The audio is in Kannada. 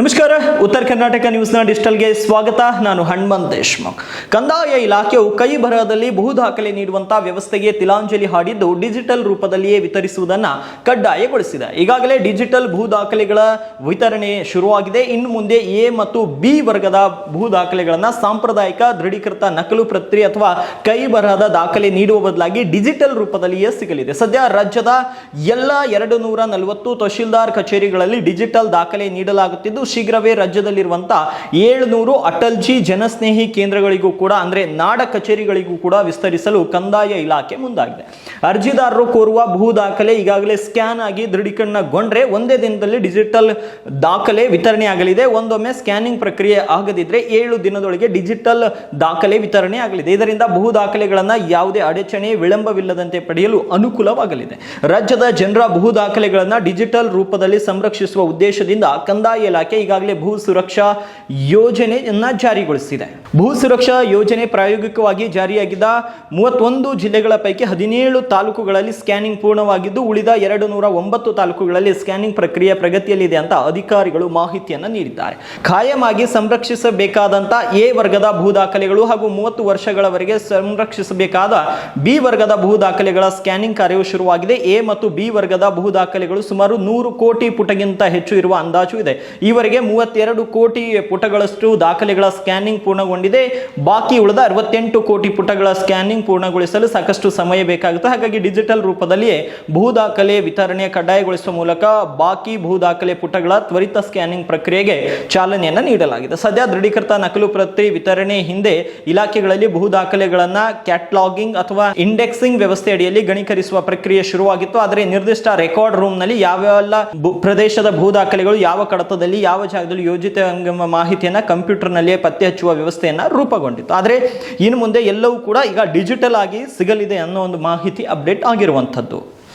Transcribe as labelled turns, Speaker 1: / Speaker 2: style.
Speaker 1: ನಮಸ್ಕಾರ. ಉತ್ತರ ಕರ್ನಾಟಕ ನ್ಯೂಸ್ನ ಡಿಜಿಟಲ್ಗೆ ಸ್ವಾಗತ. ನಾನು ಹನುಮಂತ್ ದೇಶ್ಮುಖ್. ಕಂದಾಯ ಇಲಾಖೆಯು ಕೈ ಬರಹದಲ್ಲಿ ಬಹು ದಾಖಲೆ ನೀಡುವಂತಹ ವ್ಯವಸ್ಥೆಗೆ ತಿಲಾಂಜಲಿ ಹಾಡಿದ್ದು ಡಿಜಿಟಲ್ ರೂಪದಲ್ಲಿಯೇ ವಿತರಿಸುವುದನ್ನು ಕಡ್ಡಾಯಗೊಳಿಸಿದೆ. ಈಗಾಗಲೇ ಡಿಜಿಟಲ್ ಭೂ ದಾಖಲೆಗಳ ವಿತರಣೆ ಶುರುವಾಗಿದೆ. ಇನ್ನು ಮುಂದೆ ಎ ಮತ್ತು ಬಿ ವರ್ಗದ ಭೂ ದಾಖಲೆಗಳನ್ನು ಸಾಂಪ್ರದಾಯಿಕ ದೃಢೀಕೃತ ನಕಲು ಪ್ರತಿ ಅಥವಾ ಕೈ ಬರಹದ ದಾಖಲೆ ನೀಡುವ ಬದಲಾಗಿ ಡಿಜಿಟಲ್ ರೂಪದಲ್ಲಿಯೇ ಸಿಗಲಿದೆ. ಸದ್ಯ ರಾಜ್ಯದ ಎಲ್ಲ 240 ತಹಶೀಲ್ದಾರ್ ಕಚೇರಿಗಳಲ್ಲಿ ಡಿಜಿಟಲ್ ದಾಖಲೆ ನೀಡಲಾಗುತ್ತಿದ್ದು ಶೀಘ್ರವೇ ರಾಜ್ಯದಲ್ಲಿರುವಂತಹ 700 ಅಟಲ್ಜಿ ಜನಸ್ನೇಹಿ ಕೇಂದ್ರಗಳಿಗೂ ಕೂಡ ಅಂದ್ರೆ ನಾಡ ಕಚೇರಿಗಳಿಗೂ ಕೂಡ ವಿಸ್ತರಿಸಲು ಕಂದಾಯ ಇಲಾಖೆ ಮುಂದಾಗಿದೆ. ಅರ್ಜಿದಾರರು ಕೋರುವ ಭೂ ದಾಖಲೆ ಈಗಾಗಲೇ ಸ್ಕ್ಯಾನ್ ಆಗಿ ದೃಢೀಕರಣಗೊಂಡ್ರೆ ಒಂದೇ ದಿನದಲ್ಲಿ ಡಿಜಿಟಲ್ ದಾಖಲೆ ವಿತರಣೆ ಆಗಲಿದೆ. ಒಂದೊಮ್ಮೆ ಸ್ಕ್ಯಾನಿಂಗ್ ಪ್ರಕ್ರಿಯೆ ಆಗದಿದ್ರೆ 7 ದಿನದೊಳಗೆ ಡಿಜಿಟಲ್ ದಾಖಲೆ ವಿತರಣೆ ಆಗಲಿದೆ. ಇದರಿಂದ ಭೂ ದಾಖಲೆಗಳನ್ನು ಯಾವುದೇ ಅಡಚಣೆ ವಿಳಂಬವಿಲ್ಲದಂತೆ ಪಡೆಯಲು ಅನುಕೂಲವಾಗಲಿದೆ. ರಾಜ್ಯದ ಜನರ ಭೂ ದಾಖಲೆಗಳನ್ನು ಡಿಜಿಟಲ್ ರೂಪದಲ್ಲಿ ಸಂರಕ್ಷಿಸುವ ಉದ್ದೇಶದಿಂದ ಕಂದಾಯ ಇಲಾಖೆ ಈಗಾಗಲೇ ಭೂ ಸುರಕ್ಷಾ ಯೋಜನೆಯನ್ನ ಜಾರಿಗೊಳಿಸಿದೆ. ಭೂ ಸುರಕ್ಷಾ ಯೋಜನೆ ಪ್ರಾಯೋಗಿಕವಾಗಿ ಜಾರಿಯಾಗಿದ್ದ 31 ಜಿಲ್ಲೆಗಳ ಪೈಕಿ 17 ತಾಲೂಕುಗಳಲ್ಲಿ ಸ್ಕ್ಯಾನಿಂಗ್ ಪೂರ್ಣವಾಗಿದ್ದು ಉಳಿದ 209 ತಾಲೂಕುಗಳಲ್ಲಿ ಸ್ಕ್ಯಾನಿಂಗ್ ಪ್ರಕ್ರಿಯೆ ಪ್ರಗತಿಯಲ್ಲಿದೆ ಅಂತ ಅಧಿಕಾರಿಗಳು ಮಾಹಿತಿಯನ್ನು ನೀಡಿದ್ದಾರೆ. ಖಾಯಂ ಆಗಿ ಸಂರಕ್ಷಿಸಬೇಕಾದಂತ ಎ ವರ್ಗದ ಭೂ ದಾಖಲೆಗಳು ಹಾಗೂ 30 ವರ್ಷಗಳವರೆಗೆ ಸಂರಕ್ಷಿಸಬೇಕಾದ ಬಿ ವರ್ಗದ ಭೂ ದಾಖಲೆಗಳ ಸ್ಕ್ಯಾನಿಂಗ್ ಕಾರ್ಯವು ಶುರುವಾಗಿದೆ. ಎ ಮತ್ತು ಬಿ ವರ್ಗದ ಭೂ ದಾಖಲೆಗಳು ಸುಮಾರು 100 ಕೋಟಿ ಪುಟಗಿಂತ ಹೆಚ್ಚು ಇರುವ ಅಂದಾಜು ಇದೆ. ಈವರೆಗೆ 32 ಕೋಟಿ ಪುಟಗಳಷ್ಟು ದಾಖಲೆಗಳ ಸ್ಕ್ಯಾನಿಂಗ್ ಪೂರ್ಣಗೊಂಡಿದೆ. ಬಾಕಿ ಉಳಿದ 68 ಕೋಟಿ ಪುಟಗಳ ಸ್ಕ್ಯಾನಿಂಗ್ ಪೂರ್ಣಗೊಳಿಸಲು ಸಾಕಷ್ಟು ಸಮಯ ಬೇಕಾಗುತ್ತೆ. ಹಾಗಾಗಿ ಡಿಜಿಟಲ್ ರೂಪದಲ್ಲಿಯೇ ಭೂ ದಾಖಲೆ ವಿತರಣೆ ಕಡ್ಡಾಯಗೊಳಿಸುವ ಮೂಲಕ ಬಾಕಿ ಭೂ ದಾಖಲೆ ಪುಟಗಳ ತ್ವರಿತ ಸ್ಕ್ಯಾನಿಂಗ್ ಪ್ರಕ್ರಿಯೆಗೆ ಚಾಲನೆಯನ್ನು ನೀಡಲಾಗಿದೆ. ಸದ್ಯ ದೃಢೀಕೃತ ನಕಲು ಪ್ರತಿ ವಿತರಣೆ ಹಿಂದೆ ಇಲಾಖೆಗಳಲ್ಲಿ ಭೂ ದಾಖಲೆಗಳನ್ನ ಕ್ಯಾಟಲಾಗಿಂಗ್ ಅಥವಾ ಇಂಡೆಕ್ಸಿಂಗ್ ವ್ಯವಸ್ಥೆ ಅಡಿಯಲ್ಲಿ ಗಣೀಕರಿಸುವ ಪ್ರಕ್ರಿಯೆ ಶುರುವಾಗಿತ್ತು. ಆದರೆ ನಿರ್ದಿಷ್ಟ ರೆಕಾರ್ಡ್ ರೂಮ್ ನಲ್ಲಿ ಯಾವೆಲ್ಲ ಪ್ರದೇಶದ ಭೂ ದಾಖಲೆಗಳು ಯಾವ ಕಡತದಲ್ಲಿ ಯಾವ ಜಾಗದಲ್ಲಿ ಯೋಜಿತ ಮಾಹಿತಿಯನ್ನ ಕಂಪ್ಯೂಟರ್ ನಲ್ಲಿಯೇ ಪತ್ತೆ ಹಚ್ಚುವ ವ್ಯವಸ್ಥೆಯನ್ನ ರೂಪುಗೊಂಡಿತ್ತು. ಆದರೆ ಇನ್ನು ಮುಂದೆ ಎಲ್ಲವೂ ಕೂಡ ಈಗ ಡಿಜಿಟಲ್ ಆಗಿ ಸಿಗಲಿದೆ ಅನ್ನೋ ಒಂದು ಮಾಹಿತಿ ಅಪ್ಡೇಟ್ ಆಗಿರುವಂತದ್ದು.